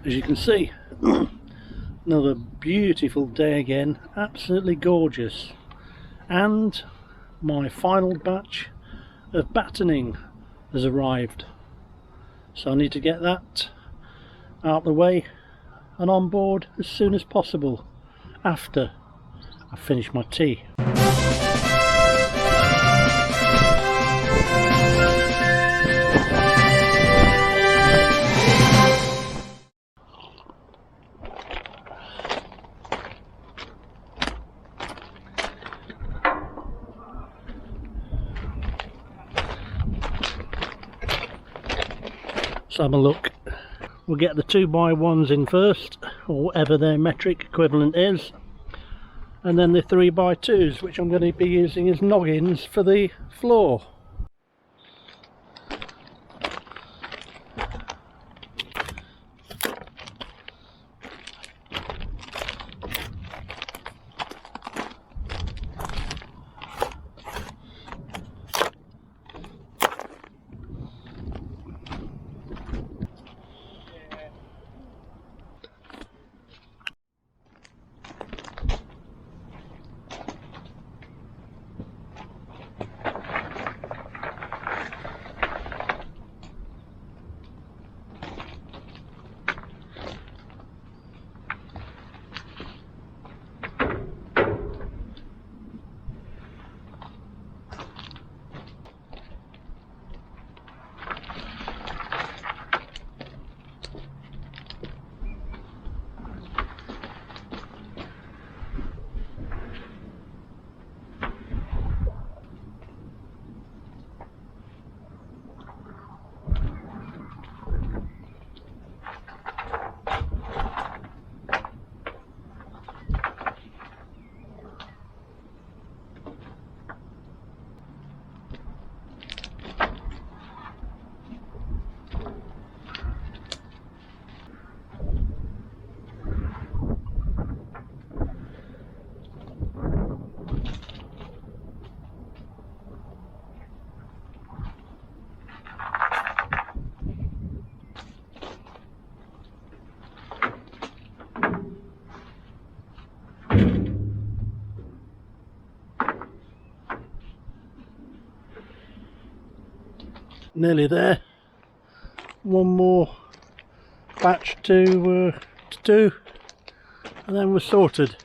As you can see, another beautiful day again, absolutely gorgeous, and my final batch of battening has arrived, so I need to get that out of the way and on board as soon as possible after I finish my tea. Let's have a look. We'll get the 2x1s in first, or whatever their metric equivalent is, and then the 3x2s, which I'm going to be using as noggins for the floor. Nearly there. One more batch to do, and then we're sorted.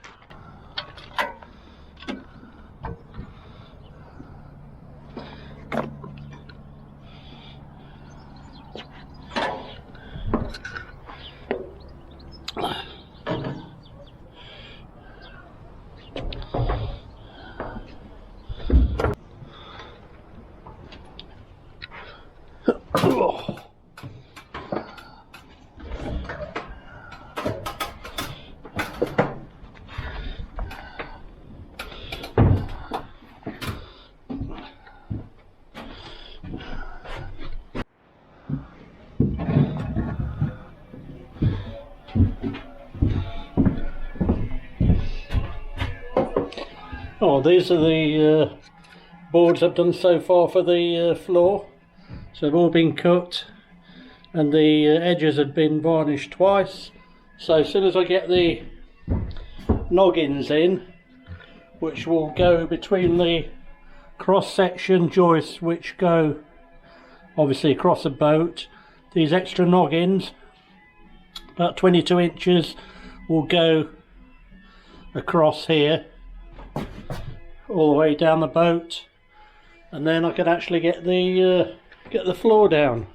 Oh, these are the boards I've done so far for the floor. So they've all been cut and the edges have been varnished twice. So as soon as I get the noggins in, which will go between the cross-section joists which go obviously across the boat, these extra noggins, about 22 inches, will go across here all the way down the boat, and then I can actually get the floor down.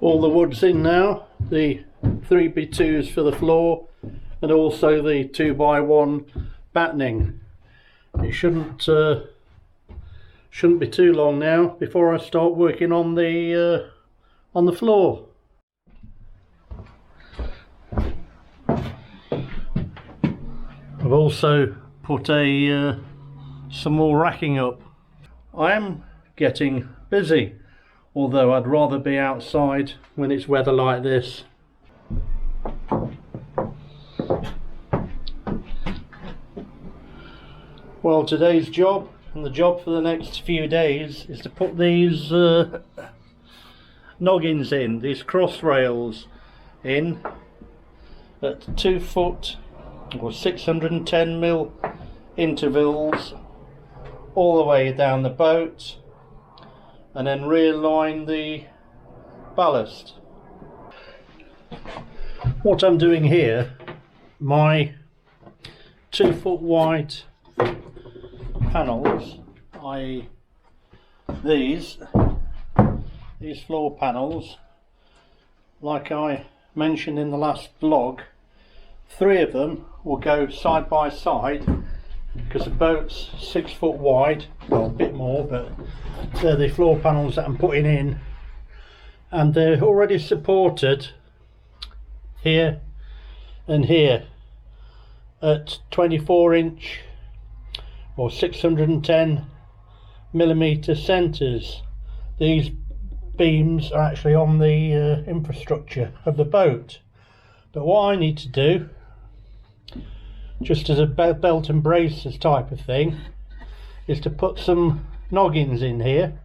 All the wood's in now, the 3x2s for the floor and also the 2x1 battening. It shouldn't be too long now before I start working on the floor. I've also put some more racking up. I am getting busy, although I'd rather be outside when it's weather like this. Well, today's job and the job for the next few days is to put these noggins in, these cross rails in at 2 foot or 610mm intervals all the way down the boat, and then realign the ballast. What I'm doing here, my 2 foot wide panels, i.e. these floor panels, like I mentioned in the last vlog, 3 of them will go side by side because the boat's 6 foot wide, well, a bit more, but they're the floor panels that I'm putting in, and they're already supported here and here at 24-inch or 610mm centres. These beams are actually on the infrastructure of the boat, but what I need to do, just as a belt and braces type of thing, is to put some noggins in here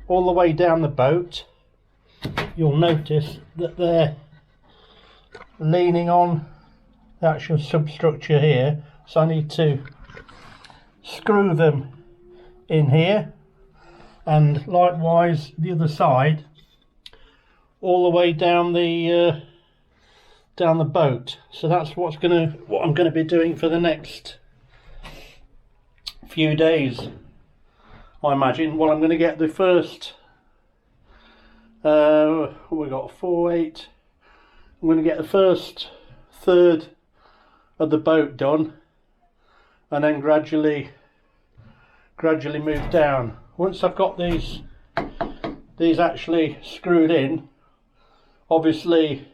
all the way down the boat. You'll notice that they're leaning on the actual substructure here, so I need to screw them in here, and likewise the other side all the way down the boat. So that's what I'm gonna be doing for the next few days, I imagine. Well, I'm going to get the first we got 4, 8. I'm going to get the first third of the boat done, and then gradually move down. Once I've got these actually screwed in, obviously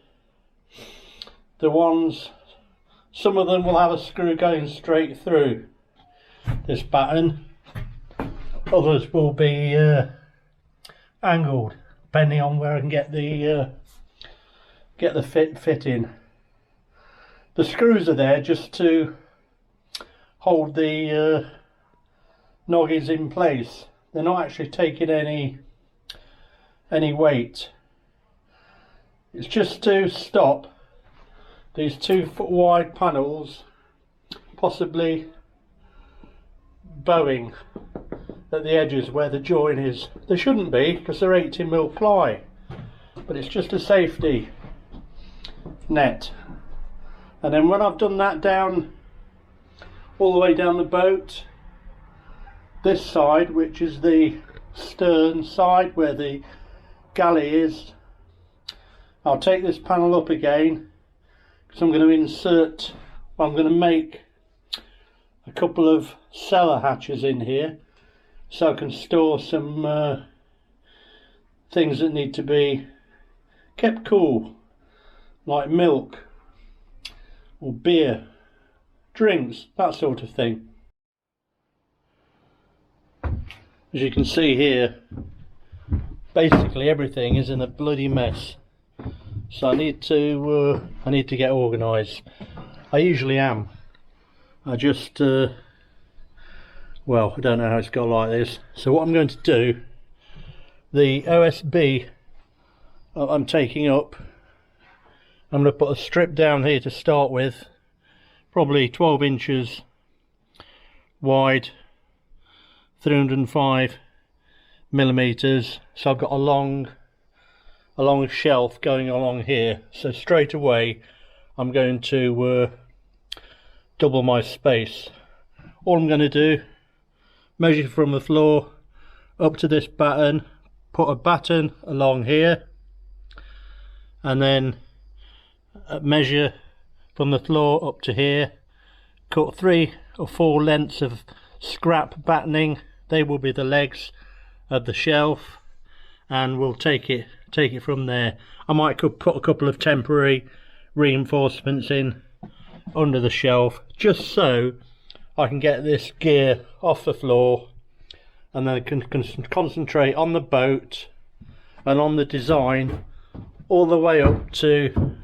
the ones, some of them will have a screw going straight through this batten, others will be angled depending on where I can get the fit in. The screws are there just to hold the noggins in place. They're not actually taking any weight. It's just to stop these 2 foot wide panels possibly bowing at the edges where the join is. There shouldn't be, because they're 18mm ply, but it's just a safety net. And then when I've done that down all the way down the boat, this side, which is the stern side where the galley is, I'll take this panel up again, because I'm going to insert, well, I'm going to make a couple of cellar hatches in here so I can store some things that need to be kept cool, like milk or beer, drinks, that sort of thing. As you can see here, basically everything is in a bloody mess, so I need to get organised. I usually am. I just well, I don't know how it's got like this. So what I'm going to do, the OSB I'm taking up, I'm going to put a strip down here to start with, probably 12 inches wide, 305mm, so I've got a long shelf going along here. So straight away I'm going to double my space. All I'm going to do, measure from the floor up to this batten, put a batten along here, and then measure from the floor up to here, cut 3 or 4 lengths of scrap battening. They will be the legs of the shelf, and we'll take it from there. I might put a couple of temporary reinforcements in under the shelf, just so I can get this gear off the floor, and then I can concentrate on the boat and on the design all the way up to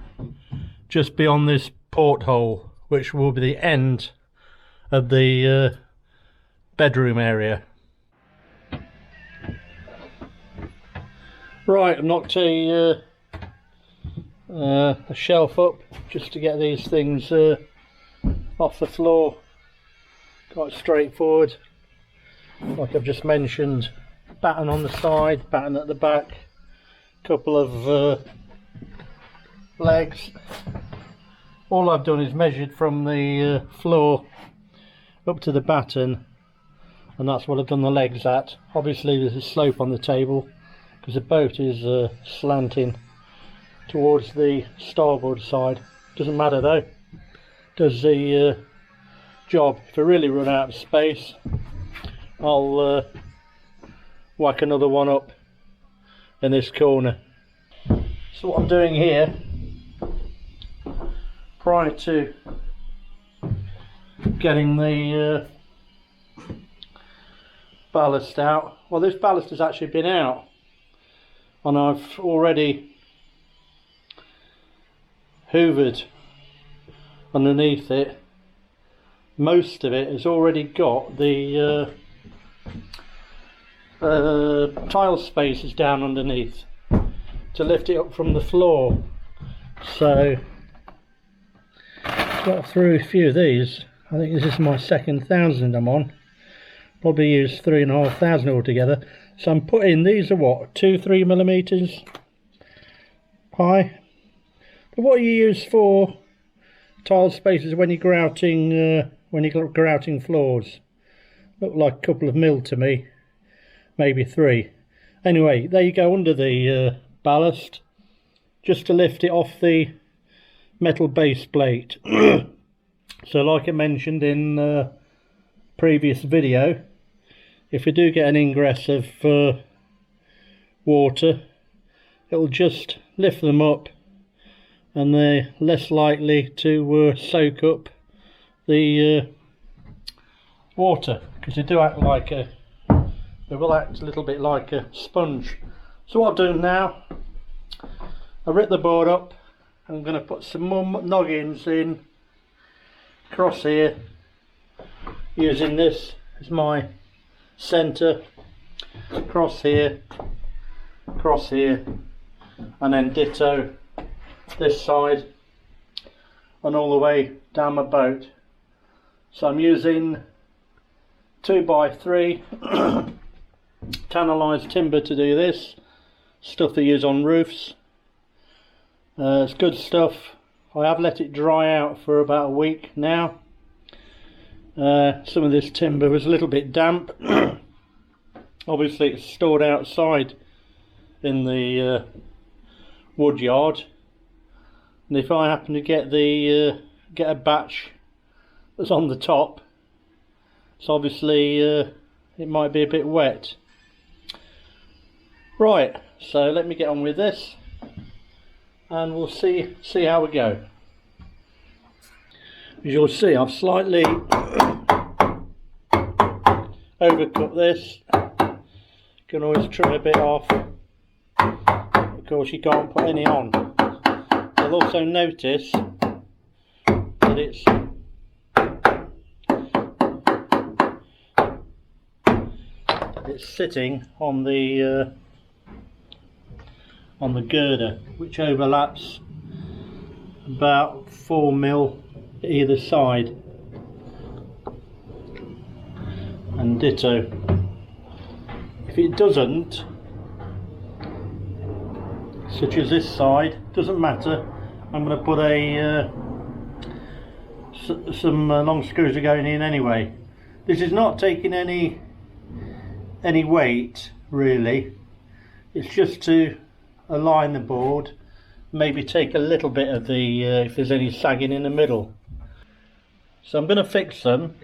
just beyond this porthole, which will be the end of the bedroom area. Right, I've knocked a shelf up just to get these things off the floor. Quite straightforward, like I've just mentioned. Batten on the side, batten at the back, couple of legs. All I've done is measured from the floor up to the batten, and that's what I've done the legs at. Obviously there's a slope on the table because the boat is slanting towards the starboard side. Doesn't matter though, does the job. If I really run out of space, I'll whack another one up in this corner. So what I'm doing here, prior to getting the ballast out, well, this ballast has actually been out, and I've already hoovered underneath it. Most of it has already got the tile spaces down underneath to lift it up from the floor. So got through a few of these. I think this is my second 1,000 I'm on. Probably used 3,500 altogether. So I'm putting, these are what, 2-3 millimeters high. But what you use for tile spaces when you're grouting floors, look like a couple of mil to me, maybe 3. Anyway, there you go, under the ballast, just to lift it off the metal base plate. So like I mentioned in previous video, if you do get an ingress of water, it'll just lift them up, and they're less likely to soak up the water, because they do act like they will act a little bit like a sponge. So what I'll do now, I rip the board up. I'm going to put some more noggins in across here, using this as my centre, across here, and then ditto this side and all the way down my boat. So I'm using 2x3 tannalised timber to do this, stuff they use on roofs. It's good stuff. I have let it dry out for about a week now. Some of this timber was a little bit damp. Obviously it's stored outside in the wood yard, and if I happen to get a batch that's on the top, so obviously it might be a bit wet. Right, so let me get on with this, and we'll see how we go. As you'll see, I've slightly overcut this. You can always trim a bit off. Of course, you can't put any on. You'll also notice that it's sitting on the girder, which overlaps about 4 mil either side, and ditto. If it doesn't, such as this side, doesn't matter. I'm going to put some long screws are going in anyway. This is not taking any weight really. It's just to align the board maybe take a little bit of the if there's any sagging in the middle. So I'm going to fix them.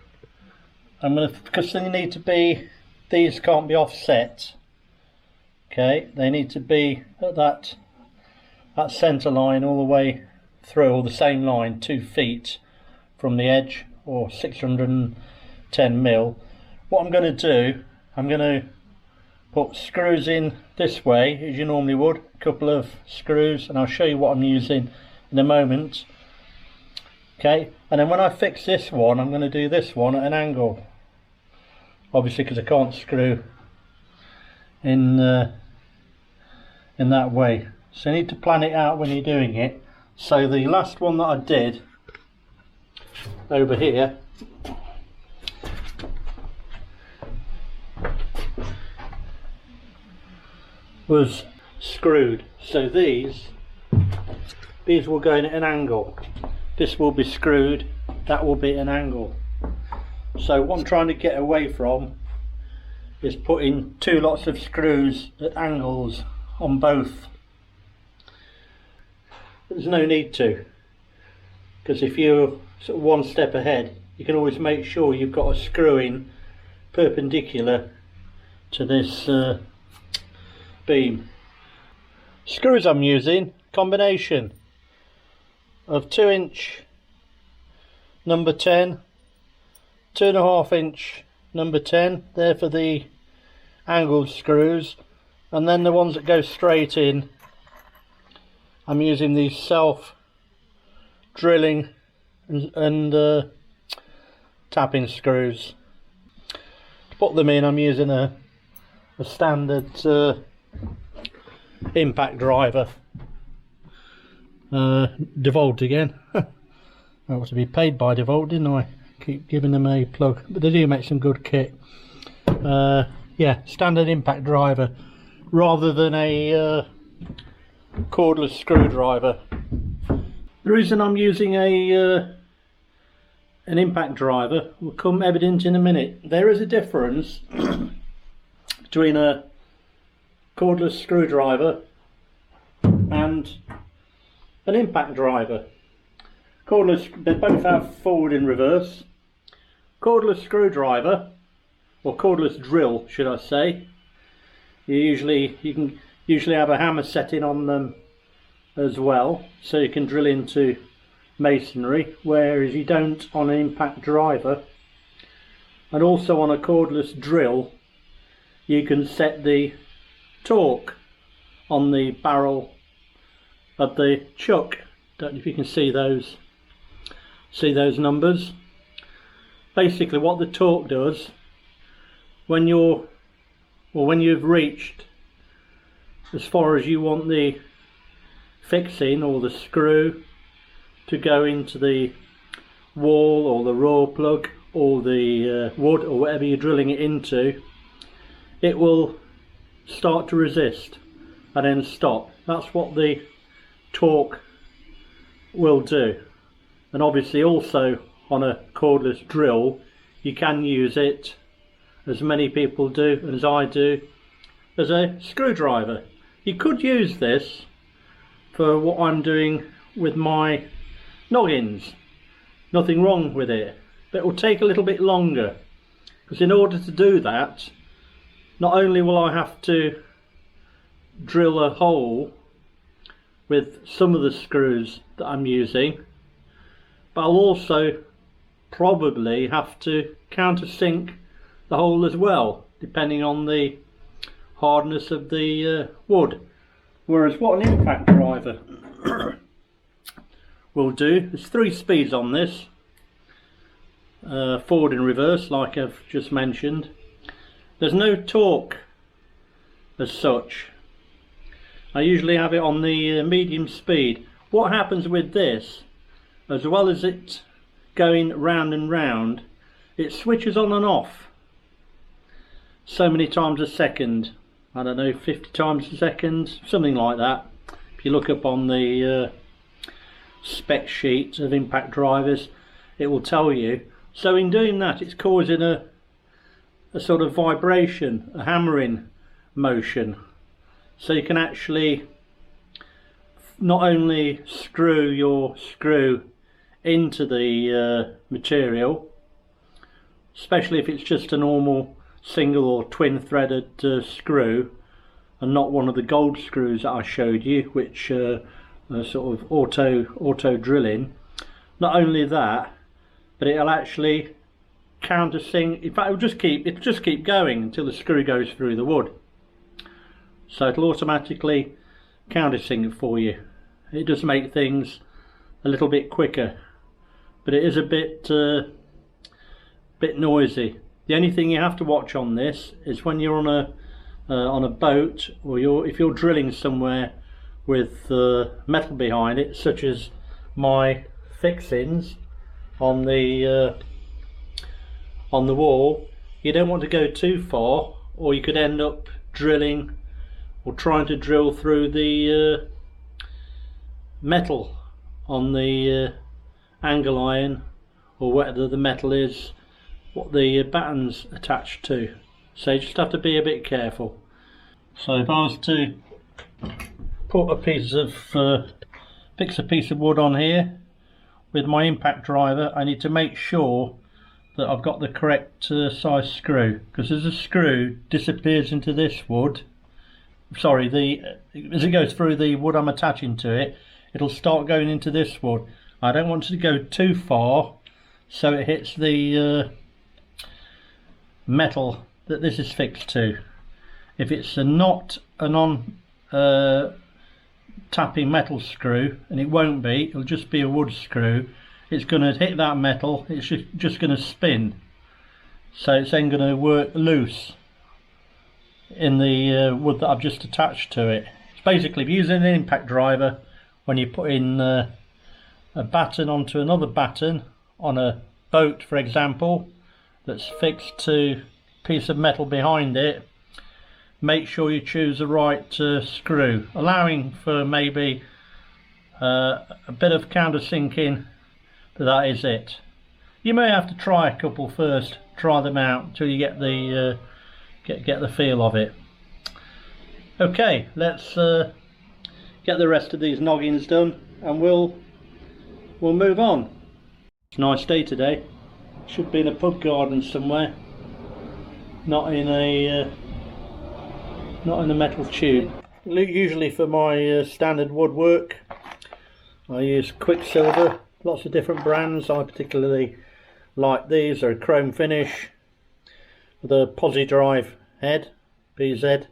Because they need to be, these can't be offset. Okay, they need to be at that centre line all the way through, or the same line, 2 feet from the edge, or 610 mil. What I'm going to do, I'm going to put screws in this way as you normally would, a couple of screws, and I'll show you what I'm using in a moment. Okay, and then when I fix this one, I'm going to do this one at an angle, obviously because I can't screw in that way, so you need to plan it out when you're doing it. So the last one that I did over here was screwed, so these will go in at an angle. This will be screwed, that will be at an angle. So what I'm trying to get away from is putting 2 lots of screws at angles on both. There's no need to, because if you're sort of 1 step ahead, you can always make sure you've got a screw in perpendicular to this beam. Screws I'm using, combination of 2-inch number 10, 2.5-inch number 10, they're for the angled screws, and then the ones that go straight in, I'm using these self drilling and tapping screws. To put them in, I'm using a standard impact driver. DeVault again. I ought to be paid by DeVault, didn't I? Keep giving them a plug, but they do make some good kit. Yeah, standard impact driver rather than a cordless screwdriver. The reason I'm using an impact driver will come evident in a minute. There is a difference between a cordless screwdriver and an impact driver. Cordless, they both have forward and reverse. Cordless screwdriver, or cordless drill should I say, you can usually have a hammer setting on them as well, so you can drill into masonry, whereas you don't on an impact driver. And also on a cordless drill you can set the torque on the barrel of the chuck. Don't know if you can see those numbers. Basically what the torque does, when you've reached as far as you want the fixing or the screw to go into the wall or the raw plug or the wood or whatever you're drilling it into, it will start to resist and then stop. That's what the torque will do. And obviously also on a cordless drill you can use it, as many people do and as I do, as a screwdriver. You could use this for what I'm doing with my noggins, nothing wrong with it, but it will take a little bit longer, because in order to do that, not only will I have to drill a hole with some of the screws that I'm using, but I'll also probably have to countersink the hole as well, depending on the hardness of the wood. Whereas what an impact driver will do, there's 3 speeds on this, forward and reverse like I've just mentioned. There's no torque as such. I usually have it on the medium speed. What happens with this, as well as it going round and round, it switches on and off so many times a second. I don't know, 50 times a second, something like that. If you look up on the spec sheet of impact drivers, it will tell you. So in doing that, it's causing a sort of vibration, a hammering motion. So you can actually not only screw your screw into the material, especially if it's just a normal single or twin threaded screw and not one of the gold screws that I showed you, which are sort of auto drilling. Not only that, but it'll actually countersink. In fact, it'll just keep going until the screw goes through the wood. So it'll automatically countersink it for you. It does make things a little bit quicker, but it is a bit noisy. The only thing you have to watch on this is when you're on a boat, or if you're drilling somewhere with metal behind it, such as my fixings on the wall. You don't want to go too far, or you could end up drilling or trying to drill through the metal on the angle iron, or whatever the metal is what the batten's attached to. So you just have to be a bit careful. So if I was to put a piece of fix a piece of wood on here with my impact driver, I need to make sure that I've got the correct size screw, because as the screw disappears into this wood, sorry, as it goes through the wood I'm attaching to it, it'll start going into this wood. I don't want it to go too far so it hits the metal that this is fixed to. If it's not a non tapping metal screw, and it won't be, it'll just be a wood screw, it's going to hit that metal, it's just going to spin, so it's then going to work loose in the wood that I've just attached to it. It's basically using an impact driver when you put in a batten onto another batten on a boat, for example, that's fixed to a piece of metal behind it. Make sure you choose the right screw, allowing for maybe a bit of countersinking, but that is it. You may have to try a couple first, try them out until you get the get the feel of it. Okay, let's get the rest of these noggins done, and we'll move on. It's a nice day today. Should be in a pub garden somewhere, not in a metal tube. Usually for my standard woodwork I use Quicksilver, lots of different brands. I particularly like these. They're a chrome finish with a posi drive head, PZ.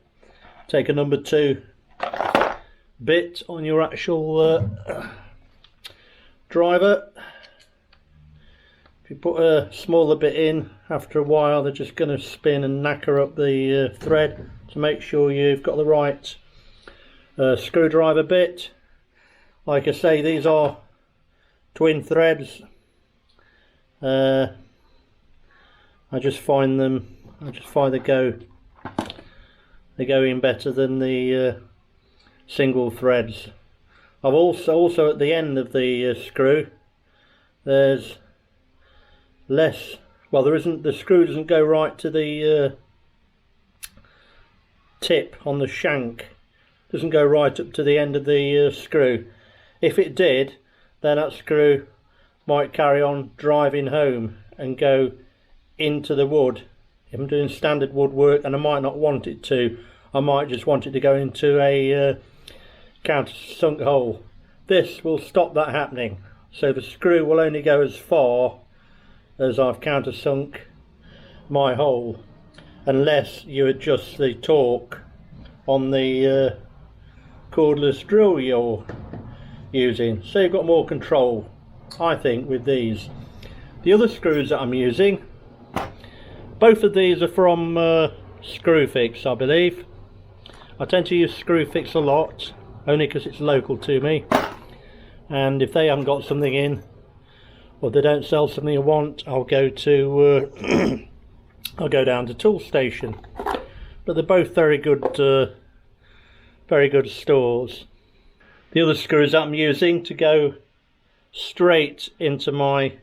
Take a number 2 bit on your actual driver. If you put a smaller bit in, after a while they're just going to spin and knacker up the thread. To make sure you've got the right screwdriver bit. Like I say, these are twin threads. I just find they go in better than the single threads. I've also at the end of the screw, there's less, well, there isn't, the screw doesn't go right to the tip on the shank, doesn't go right up to the end of the screw. If it did, then that screw might carry on driving home and go into the wood. If I'm doing standard woodwork and I might not want it to, I might just want it to go into a countersunk hole. This will stop that happening, so the screw will only go as far as I've countersunk my hole, unless you adjust the torque on the cordless drill you're using, so you've got more control, I think, with these. The other screws that I'm using, both of these are from Screwfix, I believe. I tend to use Screwfix a lot, only because it's local to me, and if they haven't got something in, or they don't sell something I want, I'll go to I'll go down to Toolstation. But they're both very good stores. The other screws that I'm using to go straight into my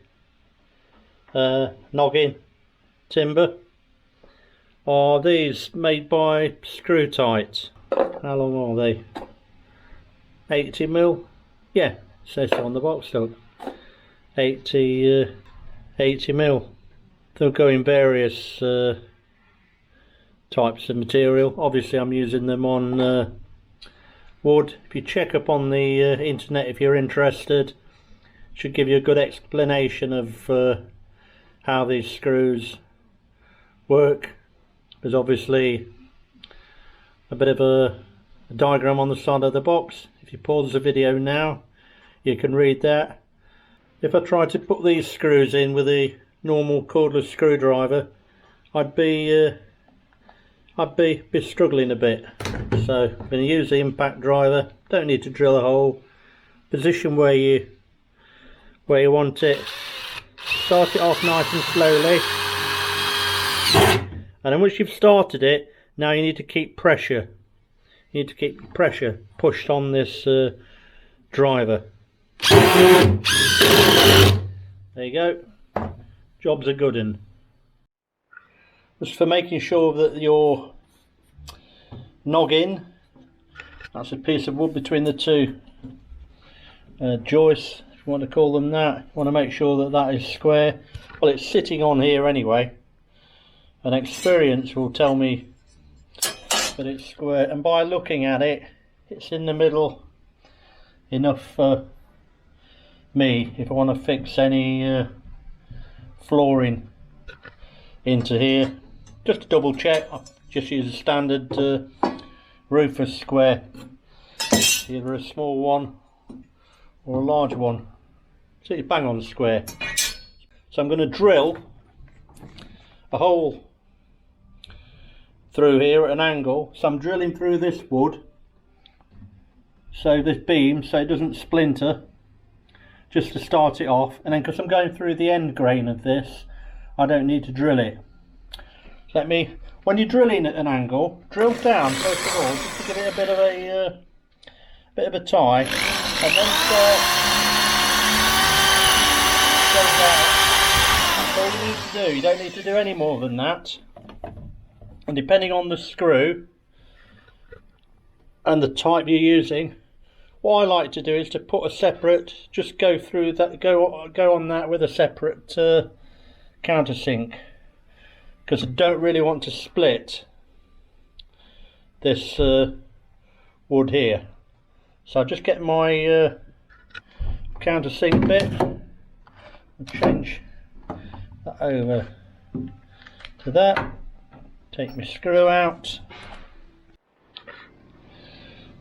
noggin timber are these, made by Screw Tight. How long are they? 80mm. Yeah, it says so on the box, look. 80mm. They'll go in various types of material. Obviously I'm using them on wood. If you check up on the internet if you're interested, it should give you a good explanation of how these screws work. There's obviously a bit of a diagram on the side of the box. If you pause the video now, you can read that. If I tried to put these screws in with a normal cordless screwdriver, I'd be struggling a bit. So I'm going to use the impact driver. Don't need to drill a hole. Position where you want it. Start it off nice and slowly. And then once you've started it, now you need to keep pressure. You need to keep pressure pushed on this driver. There you go. Job's a good one. Just for making sure that your noggin, that's a piece of wood between the two joists, if you want to call them that, you want to make sure that that is square. Well, it's sitting on here anyway, and experience will tell me that it's square, and by looking at it, it's in the middle enough for me if I want to fix any flooring into here. Just to double check, I just use a standard roofer's square, either a small one or a large one, so you bang on square. So I'm going to drill a hole through here at an angle. So I'm drilling through this wood, so this beam, so it doesn't splinter, just to start it off. And then because I'm going through the end grain of this, I don't need to drill it. So when you're drilling at an angle, drill down first of all, just to give it a bit of a tie, and then start going down. That's all you need to do. You don't need to do any more than that. And depending on the screw and the type you're using, what I like to do is to put a separate, just go through that, go on that with a separate countersink, because I don't really want to split this wood here. So I'll just get my countersink bit and change that over to that. Take my screw out.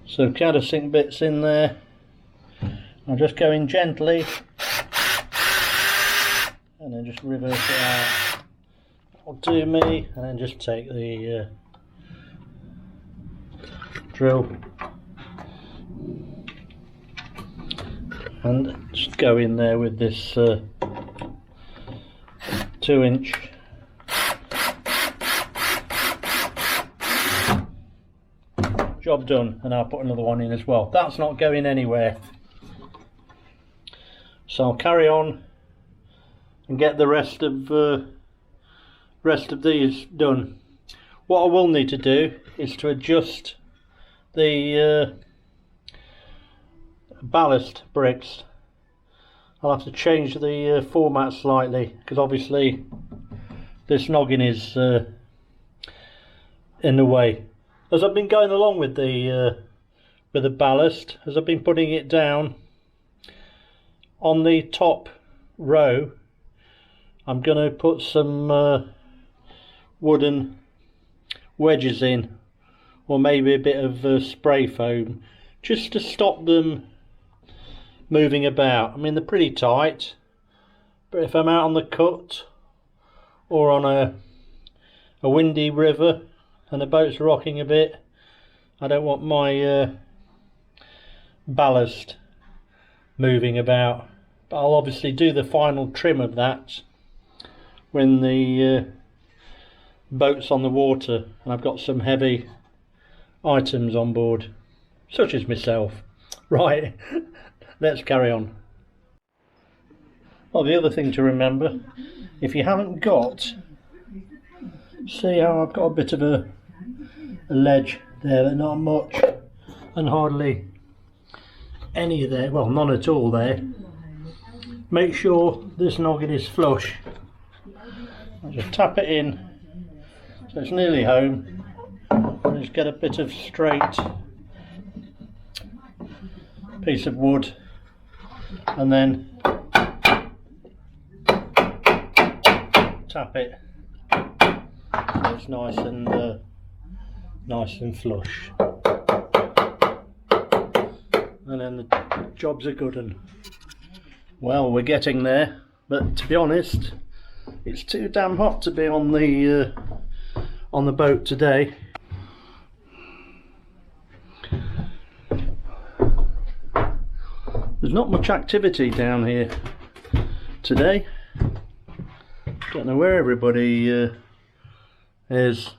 So countersink bit's in there. I'll just go in gently and then just reverse it out. That'll do me, and then just take the drill and just go in there with this 2-inch job done. And I'll put another one in as well. That's not going anywhere, so I'll carry on and get the rest of these done. What I will need to do is to adjust the ballast bricks. I'll have to change the format slightly, because obviously this noggin is in the way. As I've been going along with the ballast, as I've been putting it down on the top row, I'm going to put some wooden wedges in, or maybe a bit of spray foam, just to stop them moving about. I mean, they're pretty tight, but if I'm out on the cut or on a windy river and the boat's rocking a bit, I don't want my ballast moving about. But I'll obviously do the final trim of that when the boat's on the water and I've got some heavy items on board, such as myself. Right, let's carry on. Well, the other thing to remember, if you haven't got, see how I've got a bit of a ledge there, but not much, and hardly any there, well, none at all there. Make sure this noggin is flush. I'll just tap it in so it's nearly home. Just get a bit of straight piece of wood and then tap it so it's nice and flush, and then the job's a good one. Well, we're getting there, but to be honest, it's too damn hot to be on the boat today. There's not much activity down here today. Don't know where everybody is.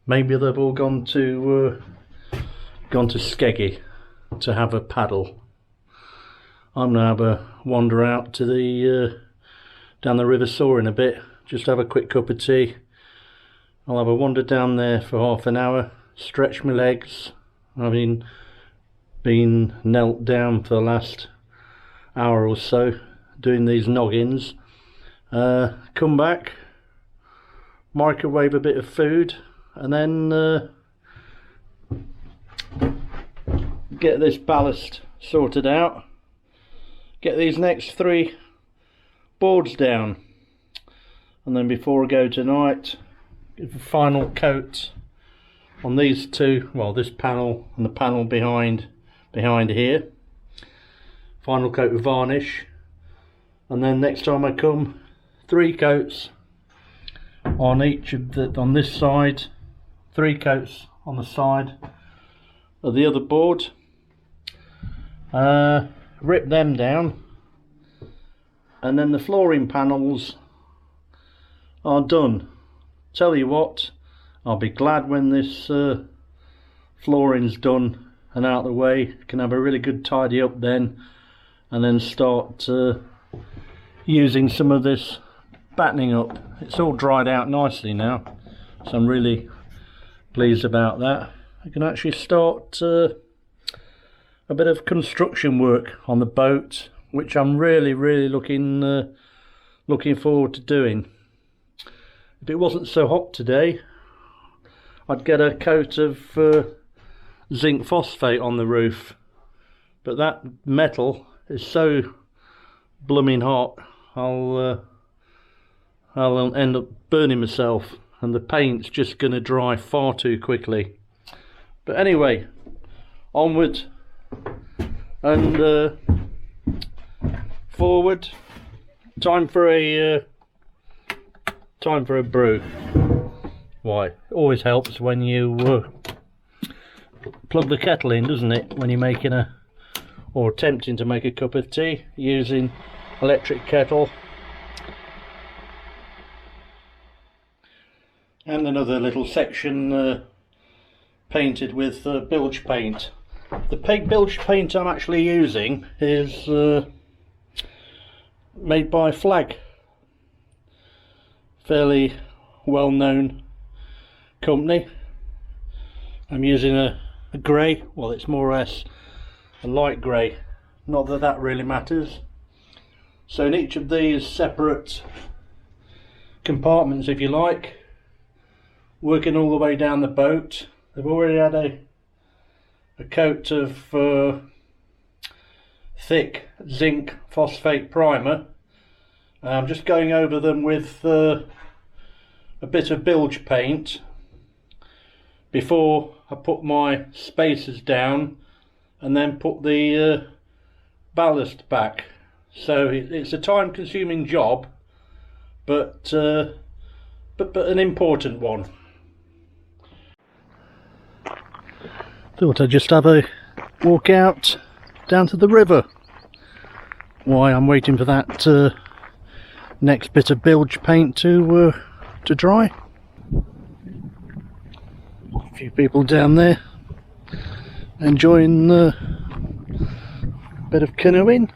Maybe they've all gone to Skeggy to have a paddle. I'm gonna have a wander out to the down the River Soar in a bit. Just have a quick cup of tea. I'll have a wander down there for half an hour. Stretch my legs. I've been knelt down for the last hour or so doing these noggins. Come back, microwave a bit of food, and then get this ballast sorted out. Get these next 3 boards down, and then before I go tonight, give a final coat on these 2. Well, this panel and the panel behind here. Final coat of varnish, and then next time I come, 3 coats on each of on this side, 3 coats on the side of the other board. Rip them down, and then the flooring panels are done. Tell you what, I'll be glad when this flooring's done and out of the way. Can have a really good tidy up then, and then start using some of this battening up. It's all dried out nicely now, so I'm really pleased about that. I can actually start a bit of construction work on the boat, which I'm really looking forward to doing. If it wasn't so hot today, I'd get a coat of zinc phosphate on the roof, but that metal is so blooming hot, I'll end up burning myself, and the paint's just going to dry far too quickly. But anyway, onward and forward. Time for a brew. Why, it always helps when you plug the kettle in, doesn't it, when you're making or attempting to make a cup of tea using electric kettle. And another little section painted with bilge paint. The bilge paint I'm actually using is made by Flag, fairly well known company. I'm using a grey, well, it's more or less a light grey, not that that really matters. So in each of these separate compartments, if you like, working all the way down the boat, they've already had a coat of thick zinc phosphate primer. I'm just going over them with a bit of bilge paint before I put my spacers down and then put the ballast back. So it's a time consuming job, but an important one. Thought I'd just have a walk out down to the river. Why, I'm waiting for that next bit of bilge paint to dry. A few people down there enjoying a bit of canoeing,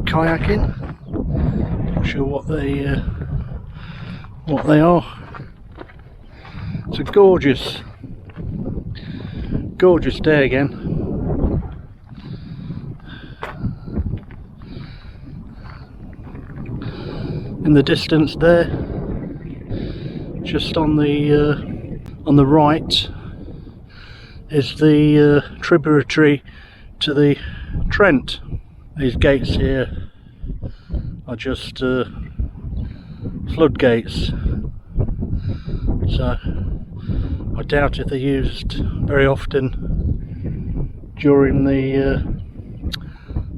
kayaking. Not sure what they are. It's a gorgeous Gorgeous day again. In the distance there, just on the right, is the tributary to the Trent. These gates here are just floodgates, so I doubt if they're used very often during the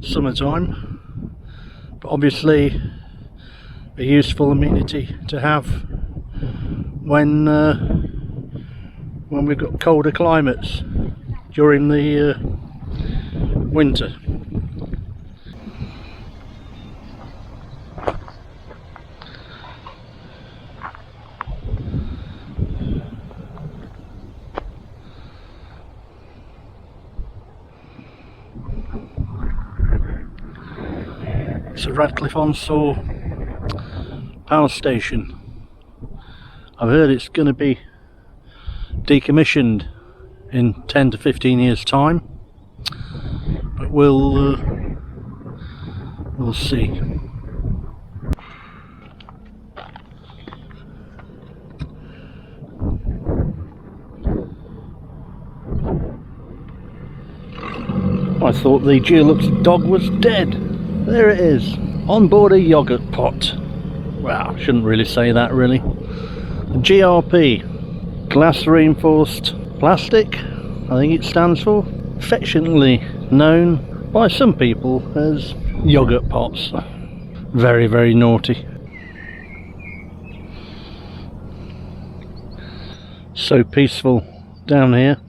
summertime, but obviously a useful amenity to have when we've got colder climates during the winter. It's a Radcliffe-on-Soar power station. I've heard it's going to be decommissioned in 10 to 15 years time, but we'll see. I thought the Dulux Dog was dead. There it is, on board a yogurt pot. Wow, shouldn't really say that really. GRP, glass reinforced plastic, I think it stands for. Affectionately known by some people as yogurt pots. Very, very naughty. So peaceful down here.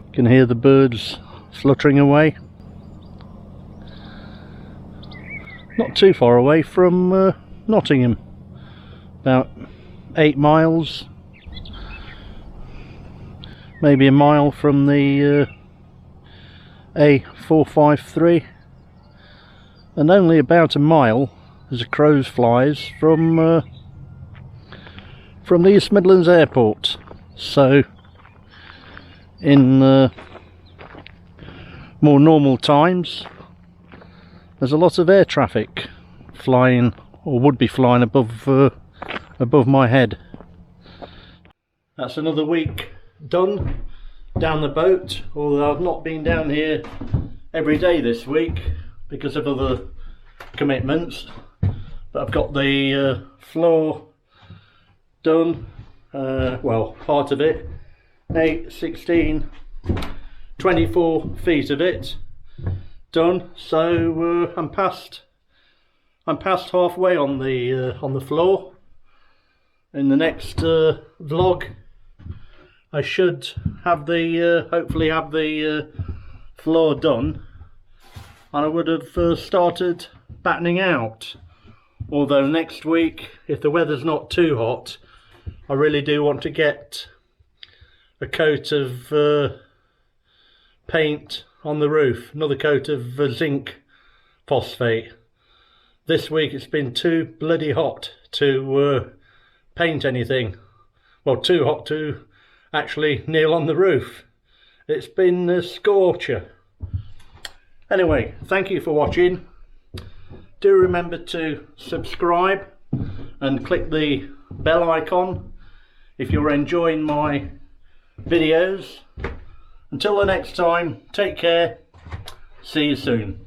You can hear the birds fluttering away. Not too far away from Nottingham, about 8 miles, maybe a mile from the A453, and only about a mile as a crow flies from the East Midlands Airport. So in more normal times there's a lot of air traffic flying, or would be flying, above my head. That's another week done down the boat, although I've not been down here every day this week because of other commitments, but I've got the floor done, well, part of it, 8, 16, 24 feet of it done. So I'm past halfway on the floor. In the next vlog I should have the hopefully have the floor done, and I would have started battening out, although next week, if the weather's not too hot, I really do want to get a coat of paint on the roof, another coat of zinc phosphate. This week it's been too bloody hot to paint anything. Well, too hot to actually kneel on the roof. It's been a scorcher. Anyway, thank you for watching. Do remember to subscribe and click the bell icon if you're enjoying my videos. Until the next time, take care. See you soon.